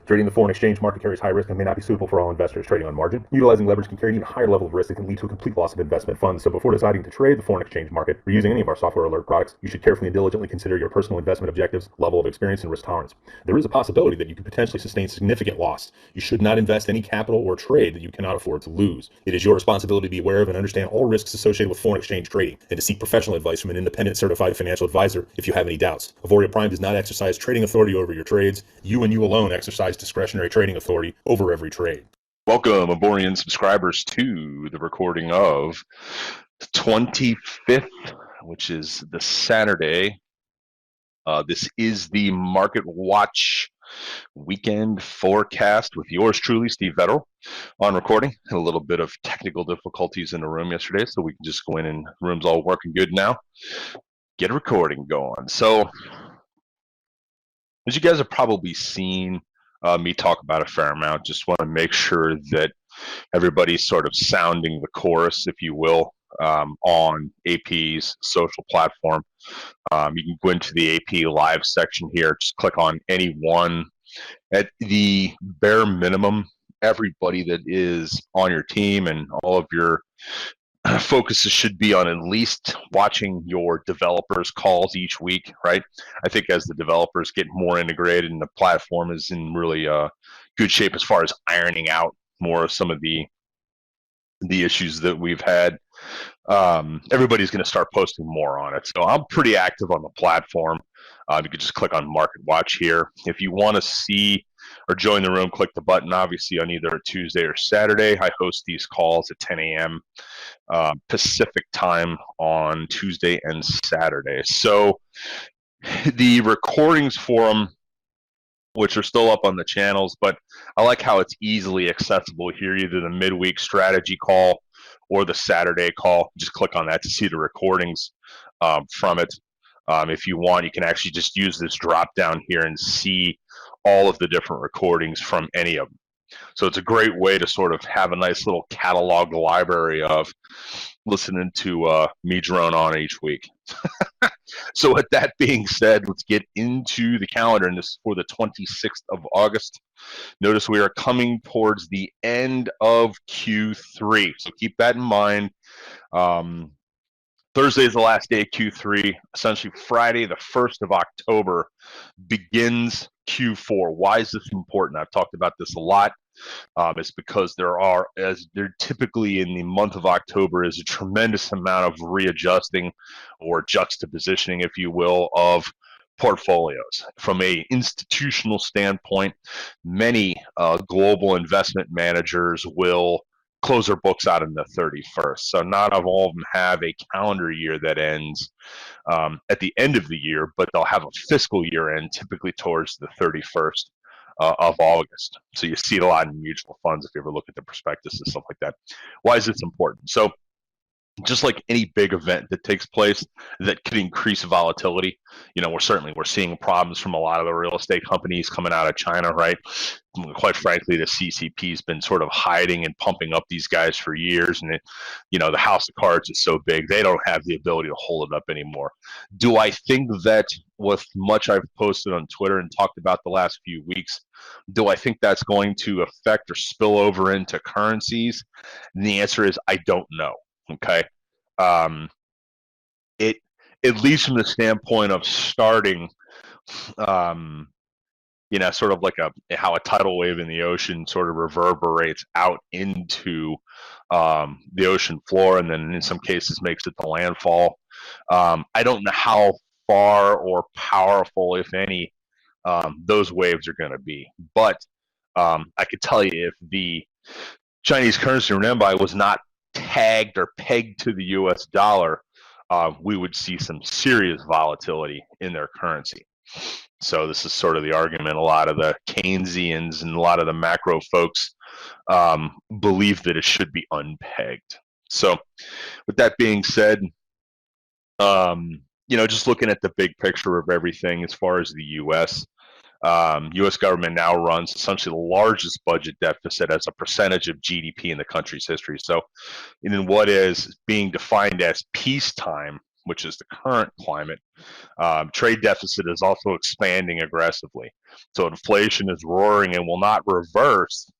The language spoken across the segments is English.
Trading the foreign exchange market carries high risk and may not be suitable for all investors. Trading on margin, utilizing leverage can carry an even higher level of risk that can lead to a complete loss of investment funds. So before deciding to trade the foreign exchange market or using any of our software alert products, you should carefully and diligently consider your personal investment objectives, level of experience, and risk tolerance. There is a possibility that you could potentially sustain significant loss. You should not invest any capital or trade that you cannot afford to lose. It is your responsibility to be aware of and understand all risks associated with foreign exchange trading and to seek professional advice from an independent certified financial advisor if you have any doubts. Auvoria Prime does not exercise trading authority over your trades. You and you alone exercise discretionary trading authority over every trade. Welcome, Auborian subscribers, to the recording of the 25th, which is the Saturday. This is the Market Watch weekend forecast with yours truly, Steve Vettel, on recording. Had a little bit of technical difficulties in the room yesterday, so we can just go in and the room's all working good now. Get a recording going. So, as you guys have probably seen me talk about a fair amount, just want to make sure that everybody's sort of sounding the chorus, if you will, on AP's social platform. You can go into the AP live section here, just click on any one. At the bare minimum, everybody that is on your team and all of your focuses should be on at least watching your developers calls each week, right? I think as the developers get more integrated and the platform is in really good shape as far as ironing out more of some of the issues that we've had, everybody's going to start posting more on it. So I'm pretty active on the platform. You can just click on Market Watch here. If you want to see or join the room, click the button, obviously, on either a Tuesday or Saturday. I host these calls at 10 a.m. Pacific time on Tuesday and Saturday. So the recordings for them, which are still up on the channels, but I like how it's easily accessible here, either the midweek strategy call or the Saturday call. Just click on that to see the recordings from it. If you want, you can actually just use this drop down here and see all of the different recordings from any of them. So it's a great way to sort of have a nice little catalog library of listening to me drone on each week. So with that being said, let's get into the calendar, and this is for the 26th of August. Notice we are coming towards the end of Q3, so keep that in mind. Thursday is the last day of Q3. Essentially, Friday, the 1st of October, begins Q4. Why is this important? I've talked about this a lot. It's because there typically in the month of October is a tremendous amount of readjusting or juxtapositioning, if you will, of portfolios. From a institutional standpoint, many global investment managers will close their books out on the 31st. So not all of them have a calendar year that ends at the end of the year, but they'll have a fiscal year end typically towards the 31st of August. So you see it a lot in mutual funds if you ever look at the prospectus and stuff like that. Why is this important? So just like any big event that takes place that could increase volatility, we're seeing problems from a lot of the real estate companies coming out of China, right? Quite frankly, the CCP's been sort of hiding and pumping up these guys for years, and the house of cards is so big they don't have the ability to hold it up anymore. Do I think that, with much I've posted on Twitter and talked about the last few weeks, do I think that's going to affect or spill over into currencies? And the answer is I don't know. Okay. It, at least from the standpoint of starting, sort of like how a tidal wave in the ocean sort of reverberates out into the ocean floor, and then in some cases makes it to landfall. I don't know how far or powerful, if any, those waves are going to be, but I could tell you, if the Chinese currency renminbi was not tagged or pegged to the US dollar, we would see some serious volatility in their currency. So this is sort of the argument a lot of the Keynesians and a lot of the macro folks believe that it should be unpegged. So with that being said, just looking at the big picture of everything as far as the US, U.S. government now runs essentially the largest budget deficit as a percentage of GDP in the country's history. So, in what is being defined as peacetime, which is the current climate, trade deficit is also expanding aggressively. So inflation is roaring and will not reverse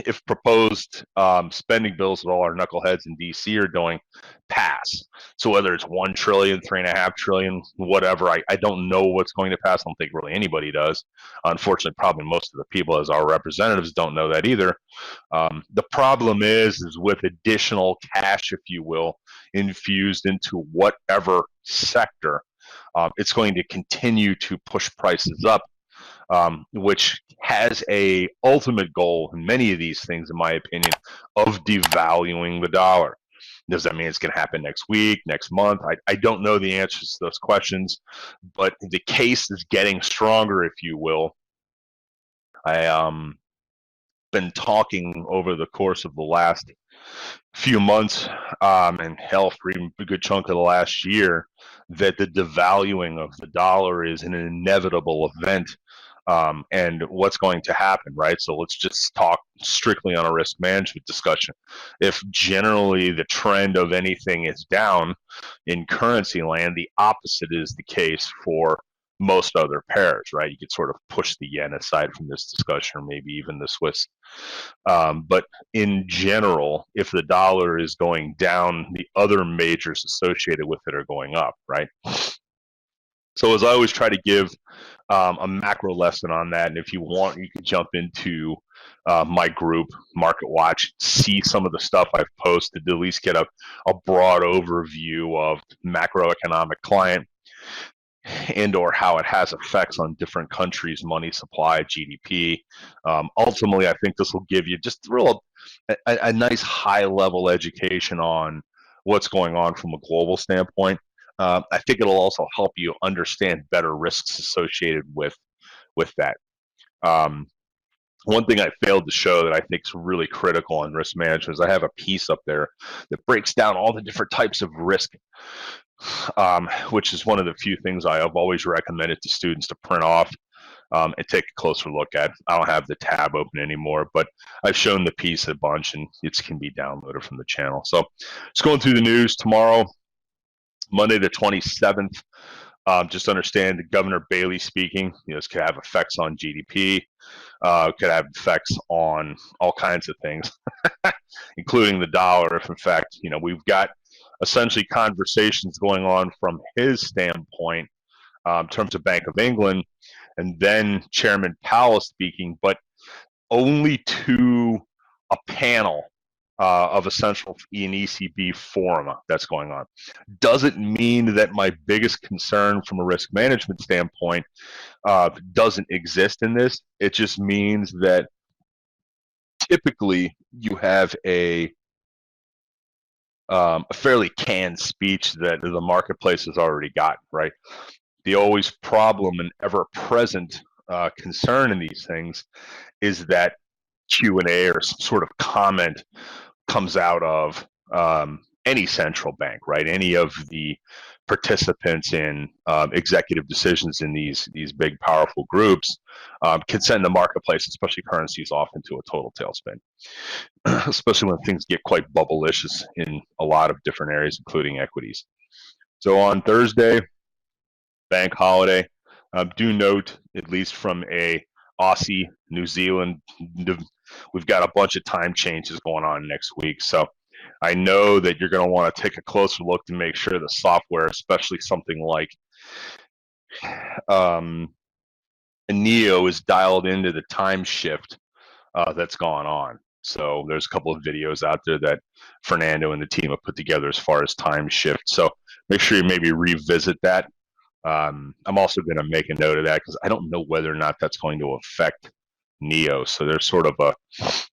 if proposed spending bills that all our knuckleheads in DC are doing pass. So whether it's 1 trillion, 3.5 trillion, whatever, I don't know what's going to pass. I don't think really anybody does. Unfortunately, probably most of the people as our representatives don't know that either. The problem is with additional cash, if you will, infused into whatever sector, it's going to continue to push prices up, which has a ultimate goal in many of these things, in my opinion, of devaluing the dollar. Does that mean it's going to happen next week, next month? I don't know the answers to those questions, but the case is getting stronger, if you will. I been talking over the course of the last few months, and hell, for even a good chunk of the last year, that the devaluing of the dollar is an inevitable event, and what's going to happen, right? So let's just talk strictly on a risk management discussion. If generally the trend of anything is down in currency land, the opposite is the case for most other pairs, right? You could sort of push the yen aside from this discussion, or maybe even the Swiss. But in general, if the dollar is going down, the other majors associated with it are going up, right? So as I always try to give a macro lesson on that, and if you want, you can jump into my group, Market Watch, see some of the stuff I've posted to at least get a broad overview of macroeconomic climate and or how it has effects on different countries' money supply, GDP. Ultimately, I think this will give you just a nice high-level education on what's going on from a global standpoint. I think it'll also help you understand better risks associated with that. One thing I failed to show that I think is really critical on risk management is I have a piece up there that breaks down all the different types of risk, which is one of the few things I have always recommended to students to print off and take a closer look at. I don't have the tab open anymore, but I've shown the piece a bunch, and it can be downloaded from the channel. So just going through the news tomorrow, Monday the 27th. Just understand that Governor Bailey speaking, this could have effects on GDP, could have effects on all kinds of things, including the dollar. If in fact, we've got essentially conversations going on from his standpoint in terms of Bank of England, and then Chairman Powell speaking, but only to a panel of a central and ECB forum that's going on. Doesn't mean that my biggest concern from a risk management standpoint doesn't exist in this. It just means that typically you have a fairly canned speech that the marketplace has already gotten, right? The always problem and ever-present concern in these things is that Q&A or some sort of comment comes out of any central bank, right? Any of the participants in executive decisions in these big, powerful groups can send the marketplace, especially currencies, off into a total tailspin, especially when things get quite bubblicious in a lot of different areas, including equities. So on Thursday, bank holiday, do note, at least from a Aussie, New Zealand, we've got a bunch of time changes going on next week. So I know that you're going to want to take a closer look to make sure the software, especially something like Neo, is dialed into the time shift that's gone on. So there's a couple of videos out there that Fernando and the team have put together as far as time shift. So make sure you maybe revisit that. I'm also going to make a note of that because I don't know whether or not that's going to affect Neo. So there's sort of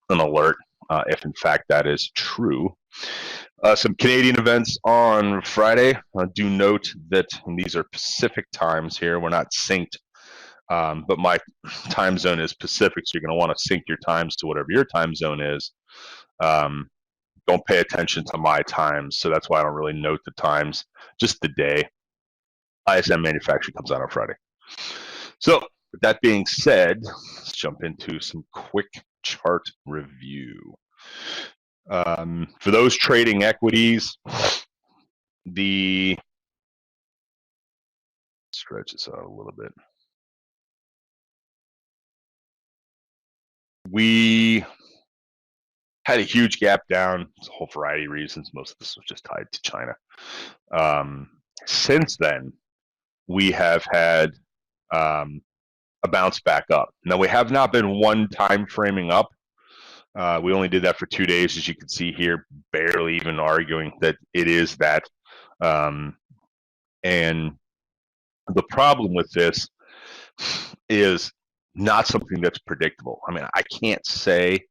an alert if in fact that is true. Some Canadian events on Friday. Do note that these are Pacific times here. We're not synced, but my time zone is Pacific, so you're going to want to sync your times to whatever your time zone is. Don't pay attention to my times, so that's why I don't really note the times, just the day. ISM manufacturing comes out on Friday. So with that being said, let's jump into some quick chart review. For those trading equities, stretch this out a little bit. We had a huge gap down. There's a whole variety of reasons. Most of this was just tied to China. Since then, we have had a bounce back up. Now, we have not been one time framing up. We only did that for 2 days, as you can see here, barely even arguing that it is that. And the problem with this is not something that's predictable. I mean, I can't say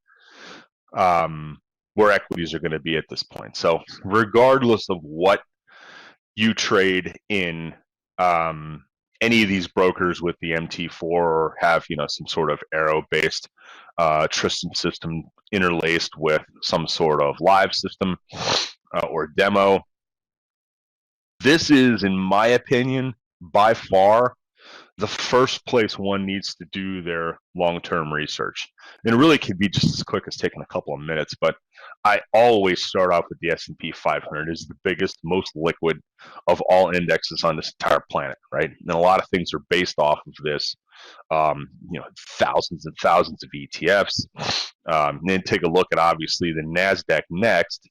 where equities are going to be at this point. So regardless of what you trade in any of these brokers with the MT4 or have, some sort of arrow-based Tristan system interlaced with some sort of live system or demo, this is, in my opinion, by far the first place one needs to do their long-term research. And it really can be just as quick as taking a couple of minutes, but I always start off with the S&P 500. It is the biggest, most liquid of all indexes on this entire planet, right? And a lot of things are based off of this, thousands and thousands of ETFs. And then take a look at, obviously, the NASDAQ next.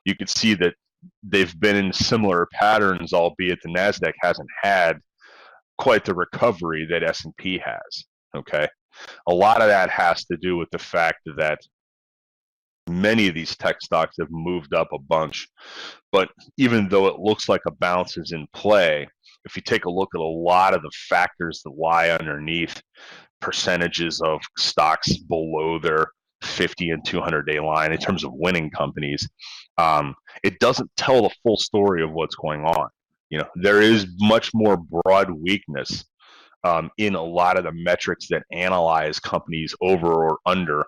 You can see that they've been in similar patterns, albeit the NASDAQ hasn't had quite the recovery that S&P has. Okay, a lot of that has to do with the fact that many of these tech stocks have moved up a bunch, but even though it looks like a bounce is in play, if you take a look at a lot of the factors that lie underneath, percentages of stocks below their 50 and 200-day line in terms of winning companies, it doesn't tell the full story of what's going on. There is much more broad weakness in a lot of the metrics that analyze companies over or under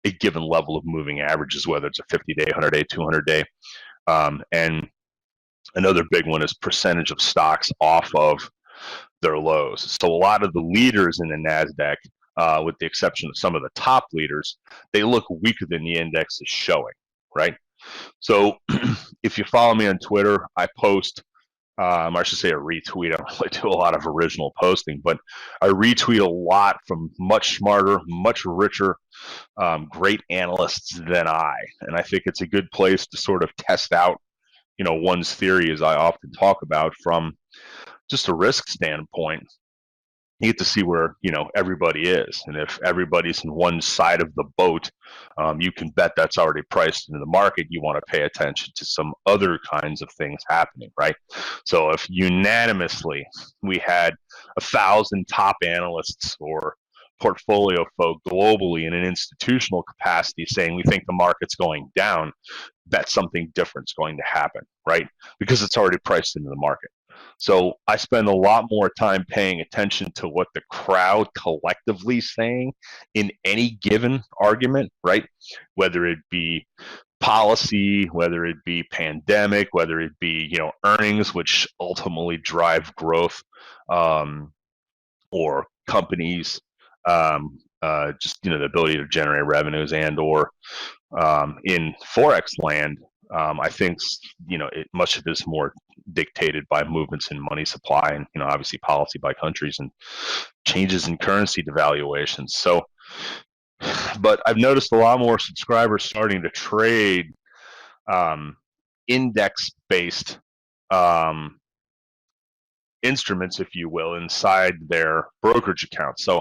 a given level of moving averages, whether it's a 50-day, 100-day, 200-day. And another big one is percentage of stocks off of their lows. So a lot of the leaders in the NASDAQ, with the exception of some of the top leaders, they look weaker than the index is showing, right? So if you follow me on Twitter, I post, I should say a retweet. I don't really do a lot of original posting, but I retweet a lot from much smarter, much richer, great analysts than I. And I think it's a good place to sort of test out, one's theory, as I often talk about, from just a risk standpoint. You get to see where everybody is, and if everybody's in one side of the boat, you can bet that's already priced into the market. You want to pay attention to some other kinds of things happening, right? So if unanimously we had 1,000 top analysts or portfolio folk globally in an institutional capacity saying we think the market's going down, bet something different's going to happen, right? Because it's already priced into the market. So I spend a lot more time paying attention to what the crowd collectively is saying in any given argument, right? Whether it be policy, whether it be pandemic, whether it be, earnings, which ultimately drive growth, or companies, just, the ability to generate revenues, and or in Forex land, I think, much of this more dictated by movements in money supply and, obviously policy by countries and changes in currency devaluations. So, but I've noticed a lot more subscribers starting to trade index-based instruments, if you will, inside their brokerage account. So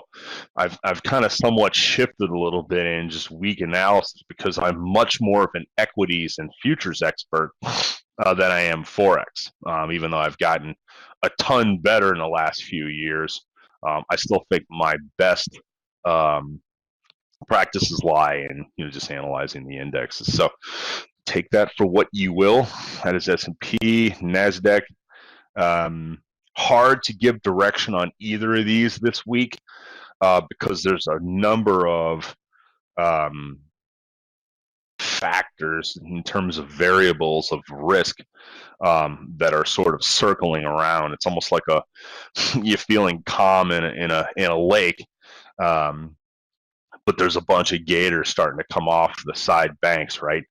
I've kind of somewhat shifted a little bit in just weak analysis because I'm much more of an equities and futures expert than I am Forex. Even though I've gotten a ton better in the last few years, I still think my best practices lie in just analyzing the indexes. So take that for what you will. That is S&P, NASDAQ. Hard to give direction on either of these this week because there's a number of factors in terms of variables of risk that are sort of circling around. It's almost like you're feeling calm in a lake, um, but there's a bunch of gators starting to come off the side banks, right?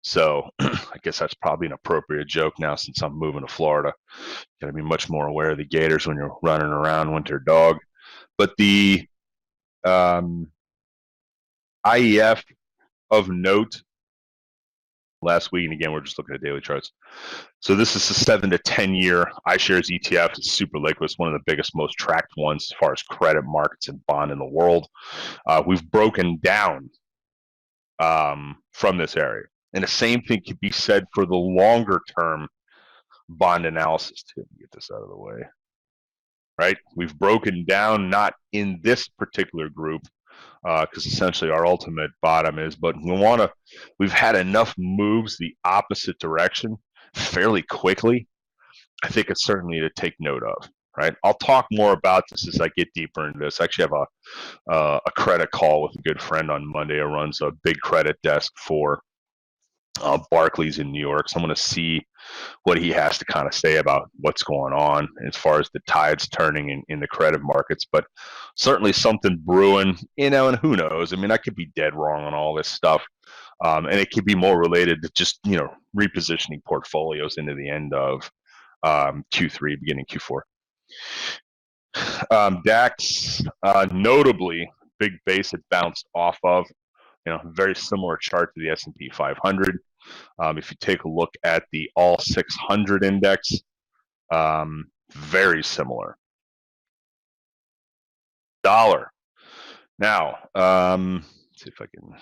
So I guess that's probably an appropriate joke now since I'm moving to Florida. Got to be much more aware of the gators when you're running around winter dog. But the IEF of note last week, and again, we're just looking at daily charts. So this is a 7 to 10 year iShares ETF. It's super liquid. It's one of the biggest, most tracked ones as far as credit markets and bond in the world. We've broken down from this area. And the same thing could be said for the longer term bond analysis too. Let me get this out of the way. Right? We've broken down not in this particular group, because essentially our ultimate bottom is, but we've had enough moves the opposite direction fairly quickly. I think it's certainly to take note of, right? I'll talk more about this as I get deeper into this. I actually have a credit call with a good friend on Monday who runs a big credit desk for Barclays in New York. So I'm going to see what he has to kind of say about what's going on as far as the tides turning in the credit markets, but certainly something brewing, and who knows? I mean, I could be dead wrong on all this stuff. And it could be more related to just, repositioning portfolios into the end of Q3, beginning Q4. DAX, notably, big base it bounced off of, very similar chart to the S&P 500. If you take a look at the All 600 index, very similar. Dollar. Now, let's see if I can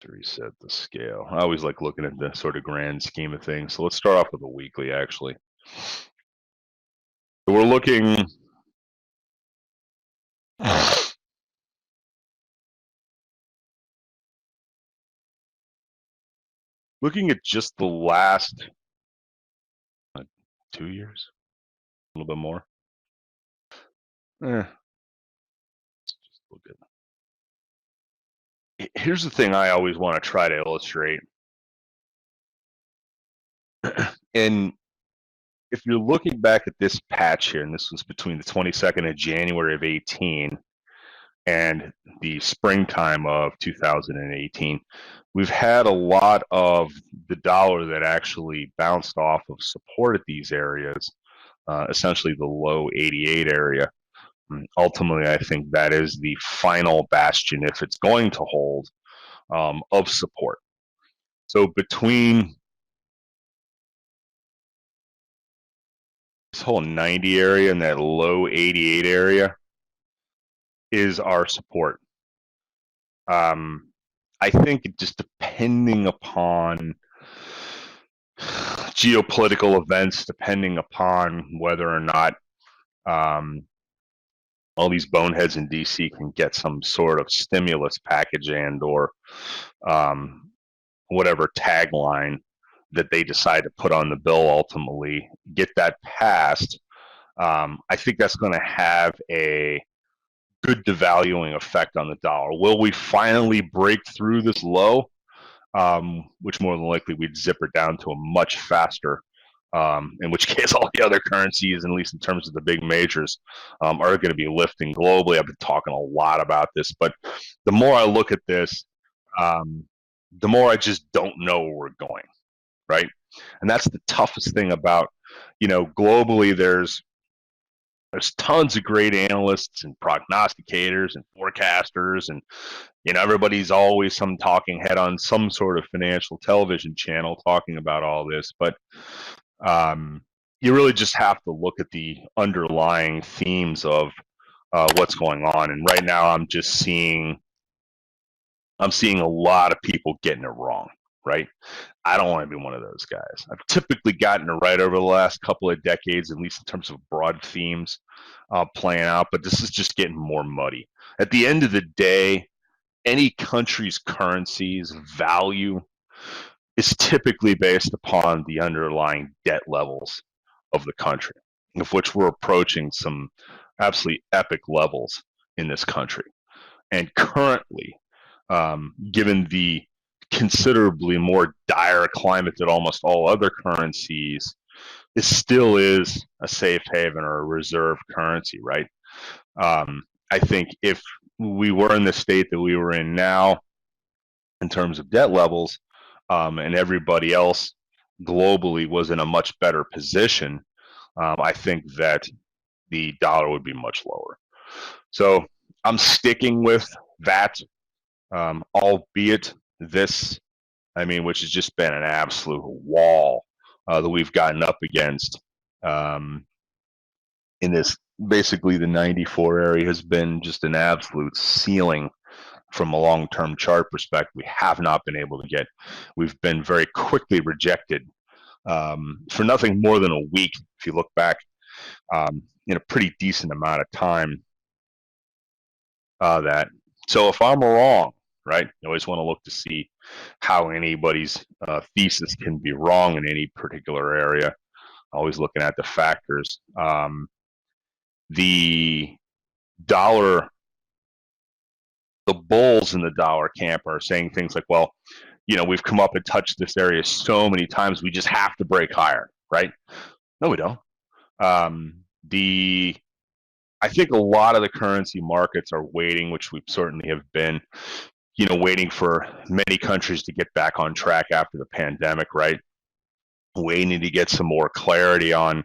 reset the scale. I always like looking at the sort of grand scheme of things. So let's start off with a weekly, actually. So we're looking at just the last 2 years, a little bit more. Let's just look at. Here's the thing I always want to try to illustrate. And if you're looking back at this patch here, and this was between the 22nd of January of 18 and the springtime of 2018, we've had a lot of the dollar that actually bounced off of support at these areas, essentially the low 88 area. Ultimately, I think that is the final bastion, if it's going to hold, of support. So between this whole 90 area and that low 88 area is our support. I think just depending upon geopolitical events, depending upon whether or not all these boneheads in DC can get some sort of stimulus package and or whatever tagline that they decide to put on the bill, ultimately get that passed, I think that's going to have a good devaluing effect on the dollar. Will we finally break through this low? Which more than likely we'd zipper down to a much faster, in which case all the other currencies, at least in terms of the big majors, are going to be lifting globally. I've been talking a lot about this, but the more I look at this, the more I just don't know where we're going, right? And that's the toughest thing about, globally there's tons of great analysts and prognosticators and forecasters, and everybody's always some talking head on some sort of financial television channel talking about all this, but you really just have to look at the underlying themes of what's going on. And right now I'm seeing a lot of people getting it wrong, right? I don't want to be one of those guys. I've typically gotten it right over the last couple of decades, at least in terms of broad themes playing out, but this is just getting more muddy. At the end of the day, any country's currency's value is typically based upon the underlying debt levels of the country, of which we're approaching some absolutely epic levels in this country. And currently, given the considerably more dire climate than almost all other currencies, it still is a safe haven or a reserve currency, right? I think if we were in the state that we were in now in terms of debt levels, and everybody else globally was in a much better position, I think that the dollar would be much lower. So I'm sticking with that, albeit this, I mean, which has just been an absolute wall that we've gotten up against in this. Basically, the 94 area has been just an absolute ceiling from a long-term chart perspective. We have not been able to get. We've been very quickly rejected for nothing more than a week. If you look back in a pretty decent amount of time, that. So if I'm wrong, right, you always want to look to see how anybody's thesis can be wrong in any particular area. Always looking at the factors. The dollar, the bulls in the dollar camp are saying things like, well, you know, we've come up and touched this area so many times, we just have to break higher, right? No, we don't. I think a lot of the currency markets are waiting, which we certainly have been, you know, waiting for many countries to get back on track after the pandemic, right? Waiting to get some more clarity on,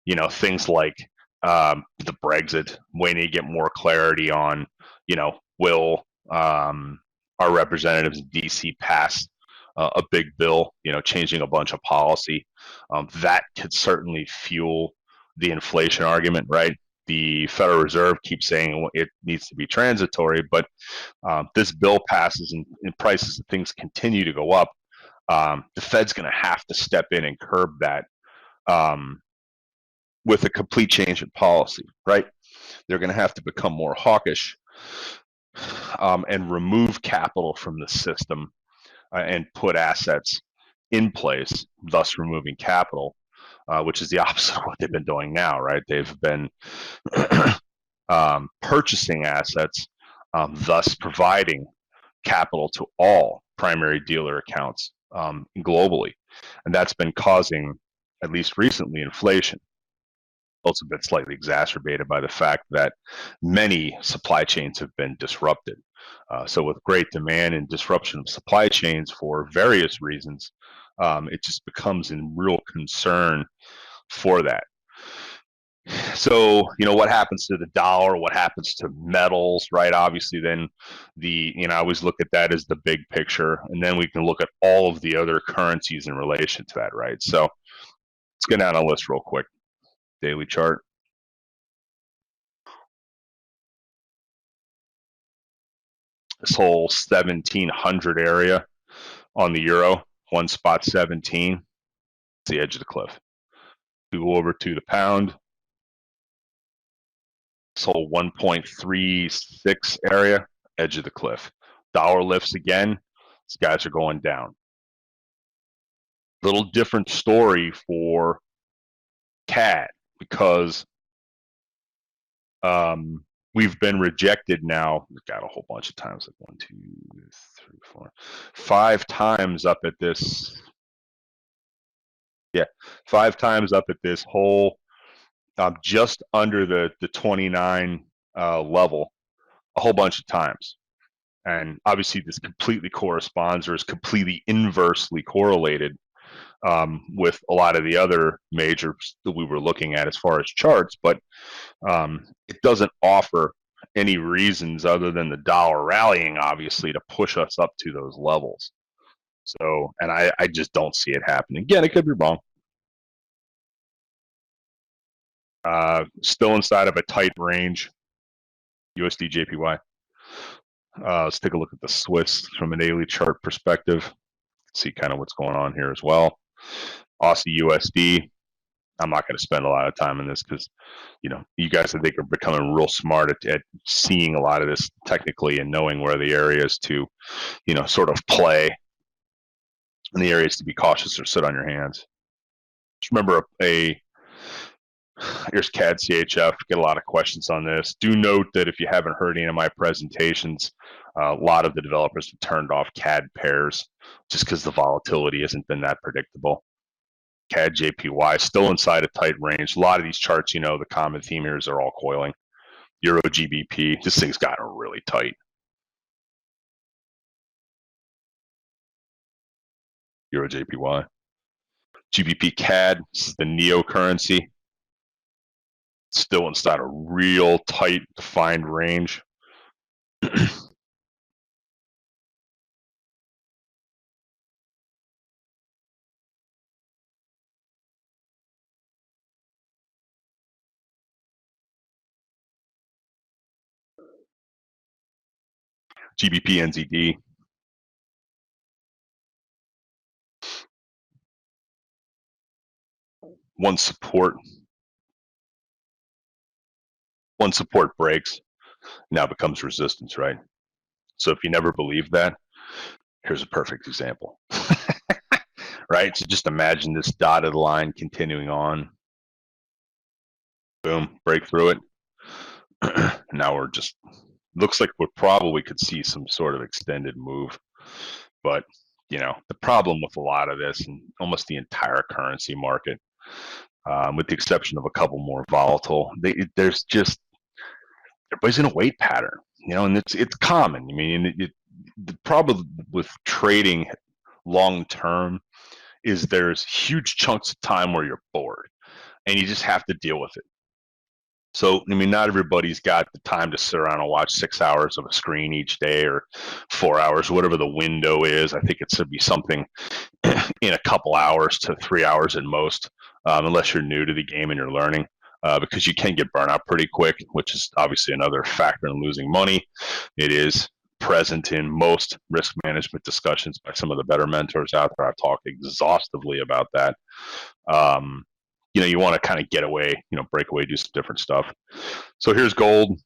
you know, things like the Brexit, waiting to get more clarity on, you know, will our representatives in DC pass a big bill, you know, changing a bunch of policy. That could certainly fuel the inflation argument, right? The Federal Reserve keeps saying it needs to be transitory, but this bill passes and prices of things continue to go up. The Fed's going to have to step in and curb that with a complete change in policy, right? They're going to have to become more hawkish and remove capital from the system and put assets in place, thus removing capital, which is the opposite of what they've been doing now, right? They've been purchasing assets, thus providing capital to all primary dealer accounts globally. And that's been causing, at least recently, inflation. Also been slightly exacerbated by the fact that many supply chains have been disrupted. So with great demand and disruption of supply chains for various reasons, it just becomes a real concern for that. So, you know, what happens to the dollar, what happens to metals, right? Obviously, then I always look at that as the big picture, and then we can look at all of the other currencies in relation to that, right? So let's get down a list real quick. Daily chart. This whole 1700 area on the euro, 1.17, it's the edge of the cliff. We go over to the pound, this whole 1.36 area, edge of the cliff. Dollar lifts again, these guys are going down. Little different story for CAD because we've been rejected now. We've got a whole bunch of times, like 1, 2, 3, 4, 5 times up at this. Yeah, 5 times up at this whole, just under the 29 level, a whole bunch of times. And obviously, this completely corresponds or is completely inversely correlated with a lot of the other majors that we were looking at as far as charts, but it doesn't offer any reasons other than the dollar rallying, obviously, to push us up to those levels. So, and I just don't see it happening. Again, it could be wrong. Still inside of a tight range, USD JPY. Let's take a look at the Swiss from a daily chart perspective. See kind of what's going on here as well. Aussie USD. I'm not going to spend a lot of time on this because, you know, you guys I think are becoming real smart at seeing a lot of this technically and knowing where the areas to, you know, sort of play and the areas to be cautious or sit on your hands. Just remember here's CAD CHF. Get a lot of questions on this. Do note that if you haven't heard any of my presentations, A lot of the developers have turned off CAD pairs just because the volatility hasn't been that predictable. CAD JPY still inside a tight range. A lot of these charts, the common theme here is they're all coiling. Euro GBP, this thing's gotten really tight. Euro JPY. GBP CAD, this is the NEO currency. Still inside a real tight defined range. GBP NZD. One support breaks, now becomes resistance, right? So if you never believed that, here's a perfect example. Right? So just imagine this dotted line continuing on. Boom, break through it. Now we're just, looks like we probably could see some sort of extended move. But, the problem with a lot of this and almost the entire currency market, with the exception of a couple more volatile, there's just, everybody's in a wait pattern, and it's common. I mean, the problem with trading long term is there's huge chunks of time where you're bored and you just have to deal with it. So, I mean, not everybody's got the time to sit around and watch 6 hours of a screen each day or 4 hours, whatever the window is. I think it should be something in a couple hours to 3 hours at most, unless you're new to the game and you're learning, because you can get burnt out pretty quick, which is obviously another factor in losing money. It is present in most risk management discussions by some of the better mentors out there. I've talked exhaustively about that. You want to kind of get away, break away, do some different stuff. So here's gold.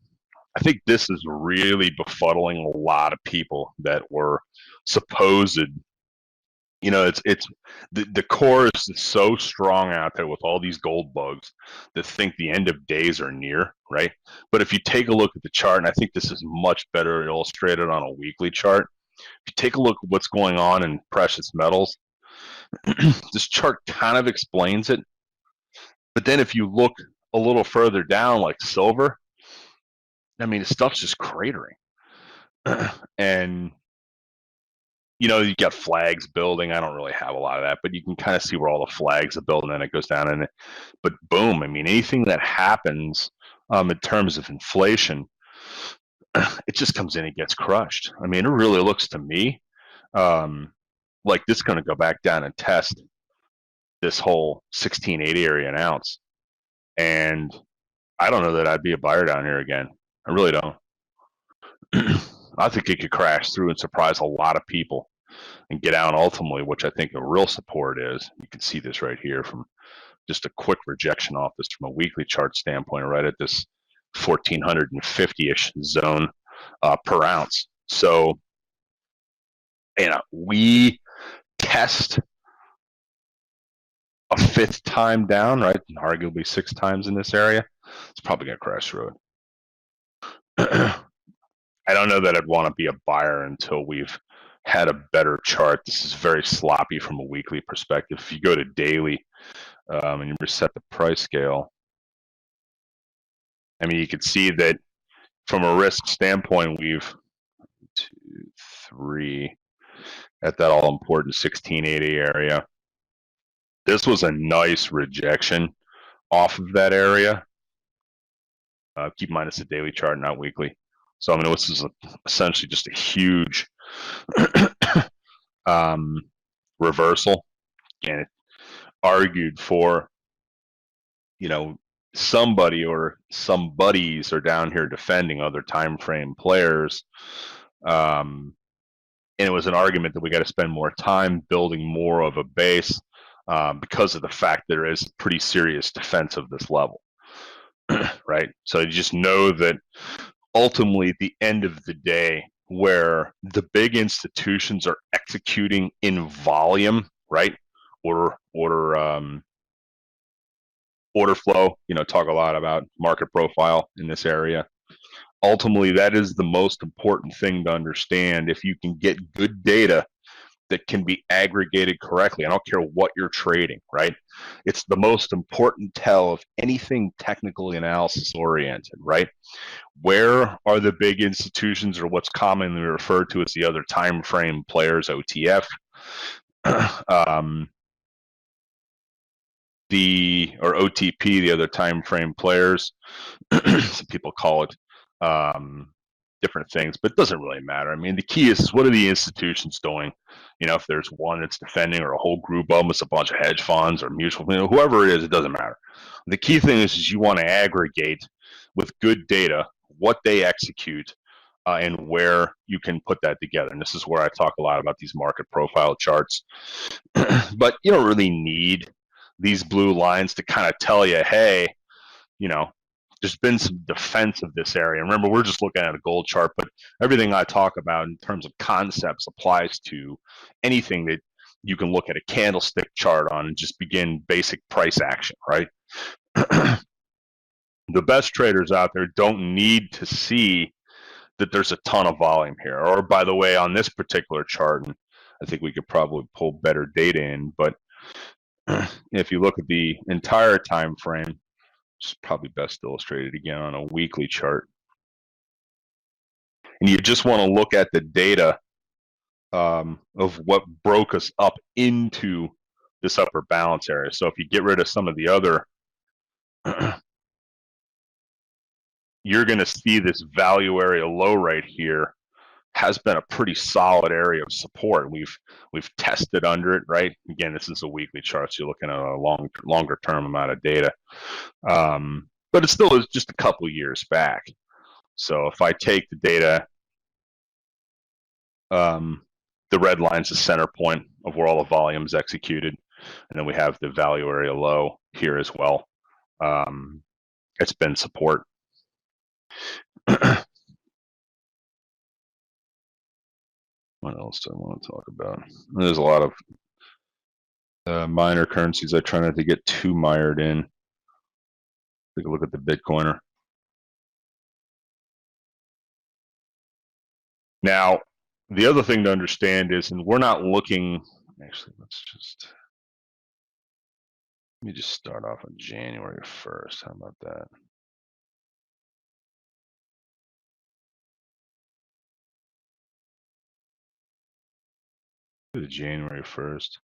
I think this is really befuddling a lot of people that were supposed, it's the chorus is so strong out there with all these gold bugs that think the end of days are near, right? But if you take a look at the chart, and I think this is much better illustrated on a weekly chart, if you take a look at what's going on in precious metals, this chart kind of explains it. But then if you look a little further down, like silver, I mean, the stuff's just cratering. And, you got flags building. I don't really have a lot of that, but you can kind of see where all the flags are building and it goes down in it. But boom, I mean, anything that happens in terms of inflation, it just comes in and gets crushed. I mean, it really looks to me like this is going to go back down and test this whole 1680 area an ounce. And I don't know that I'd be a buyer down here again. I really don't. I think it could crash through and surprise a lot of people and get out ultimately, which I think a real support is. You can see this right here from just a quick rejection off this from a weekly chart standpoint, right at this 1450-ish zone per ounce. So, we test a fifth time down, right? And arguably 6 times in this area. It's probably going to crash through it. I don't know that I'd want to be a buyer until we've had a better chart. This is very sloppy from a weekly perspective. If you go to daily and you reset the price scale, I mean, you can see that from a risk standpoint, we've 2, 3 at that all important 1680 area. This was a nice rejection off of that area. Keep in mind it's a daily chart, not weekly. So, I mean, this is essentially just a huge reversal, and it argued for, somebody or some buddies are down here defending other time frame players. And it was an argument that we got to spend more time building more of a base because of the fact there is pretty serious defense of this level. Right? So you just know that ultimately at the end of the day, where the big institutions are executing in volume, right? Order flow, talk a lot about market profile in this area. ultimately, that is the most important thing to understand. If you can get good data that can be aggregated correctly, I don't care what you're trading, right? It's the most important tell of anything technically analysis oriented, right? Where are the big institutions, or what's commonly referred to as the other time frame players, OTF, or OTP, the other time frame players? Some people call it different things, but it doesn't really matter. I mean, the key is what are the institutions doing? You know, if there's one that's defending, or a whole group of them, it's a bunch of hedge funds or mutual, whoever it is, it doesn't matter. The key thing is you want to aggregate with good data what they execute, and where you can put that together. And this is where I talk a lot about these market profile charts. But you don't really need these blue lines to kind of tell you, hey, you know, there's been some defense of this area. Remember, we're just looking at a gold chart, but everything I talk about in terms of concepts applies to anything that you can look at a candlestick chart on and just begin basic price action, right? The best traders out there don't need to see that there's a ton of volume here. Or, by the way, on this particular chart, and I think we could probably pull better data in, but if you look at the entire time frame, it's probably best illustrated again on a weekly chart. And you just want to look at the data of what broke us up into this upper balance area. So if you get rid of some of the other, you're going to see this value area low right here has been a pretty solid area of support. We've tested under it, right? Again, this is a weekly chart, so you're looking at a longer term amount of data. But it still is just a couple years back. So if I take the data, the red line's the center point of where all the volume is executed, and then we have the value area low here as well. It's been support. What else do I want to talk about? There's a lot of minor currencies. I try not to get too mired in. Take a look at the Bitcoiner. Now, the other thing to understand is, and we're not looking, actually, let me just start off on January 1st. How about that? The January 1st,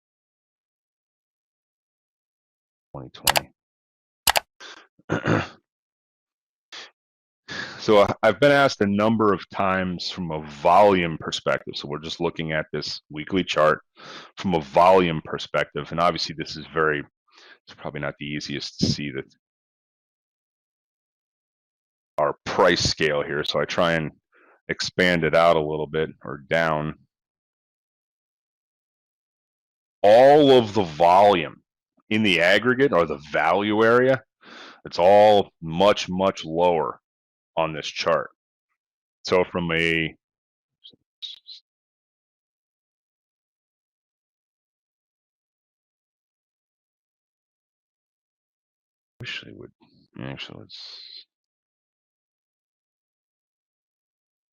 2020. So I've been asked a number of times from a volume perspective. So we're just looking at this weekly chart from a volume perspective. And obviously this is it's probably not the easiest to see that our price scale here. So I try and expand it out a little bit, or down. All of the volume in the aggregate, or the value area, it's all much, much lower on this chart. So from a wish they would actually,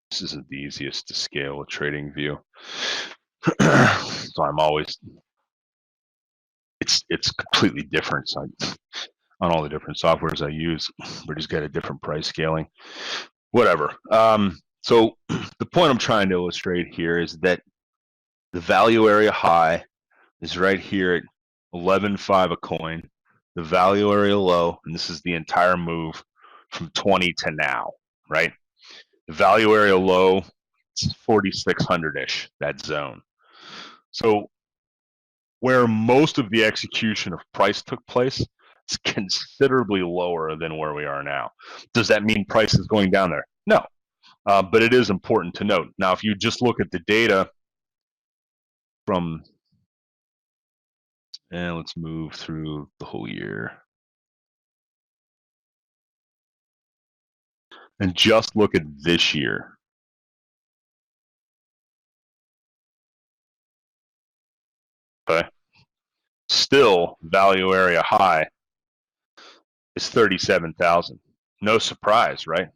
this isn't the easiest to scale a trading view. So I'm always, it's completely different. So on all the different softwares I use, we just got a different price scaling, whatever. So the point I'm trying to illustrate here is that the value area high is right here at 11.5 a coin. The value area low, and this is the entire move from 20 to now, right? The value area low, it's 4,600-ish, that zone. So where most of the execution of price took place, it's considerably lower than where we are now. Does that mean price is going down there? No, but it is important to note. Now, if you just look at the data from, and let's move through the whole year, and just look at this year. Okay. Still, value area high is 37,000. No surprise, right?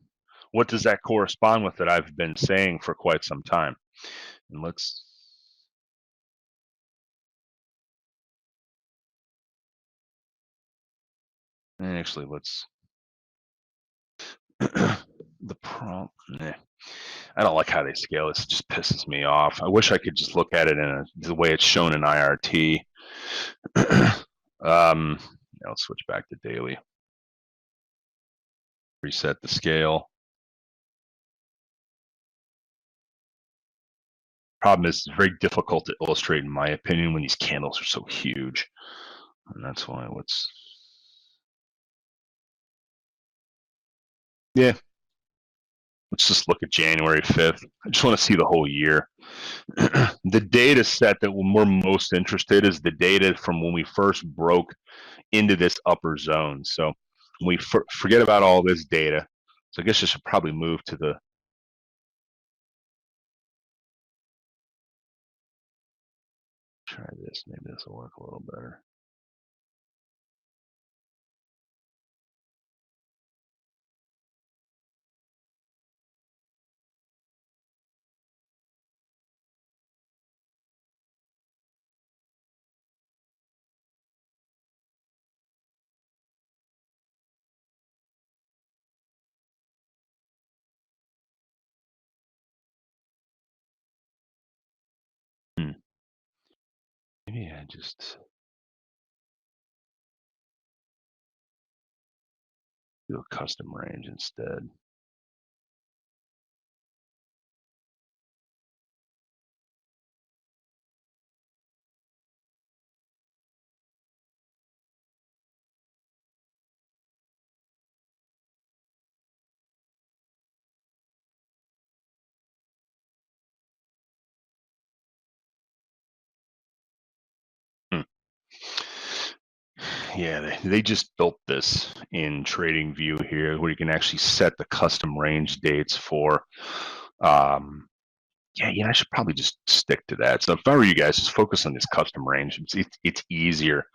what does that correspond with that I've been saying for quite some time? And let's the prompt. I don't like how they scale this. It just pisses me off. I wish I could just look at it in the way it's shown in IRT. Let's switch back to daily. Reset the scale. Problem is, it's very difficult to illustrate, in my opinion, when these candles are so huge. And that's why let's just look at January 5th. I just want to see the whole year. The data set that we're most interested is the data from when we first broke into this upper zone. So we forget about all this data. So I guess I should probably move to the try this. Maybe this will work a little better. Maybe I just do a custom range instead. Yeah, they just built this in TradingView here, where you can actually set the custom range dates for. I should probably just stick to that. So if I were you guys, just focus on this custom range. It's easier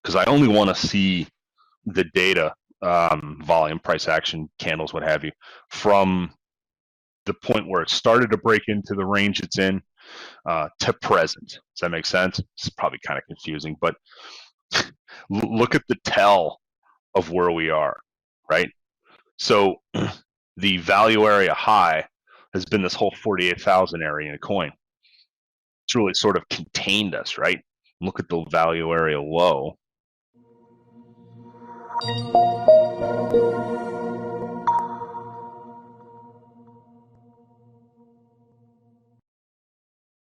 because I only want to see the data, volume, price action, candles, what have you, from the point where it started to break into the range it's in to present. Does that make sense? It's probably kind of confusing, but look at the tell of where we are, right? So the value area high has been this whole 48,000 area in a coin. It's really sort of contained us, right? Look at the value area low.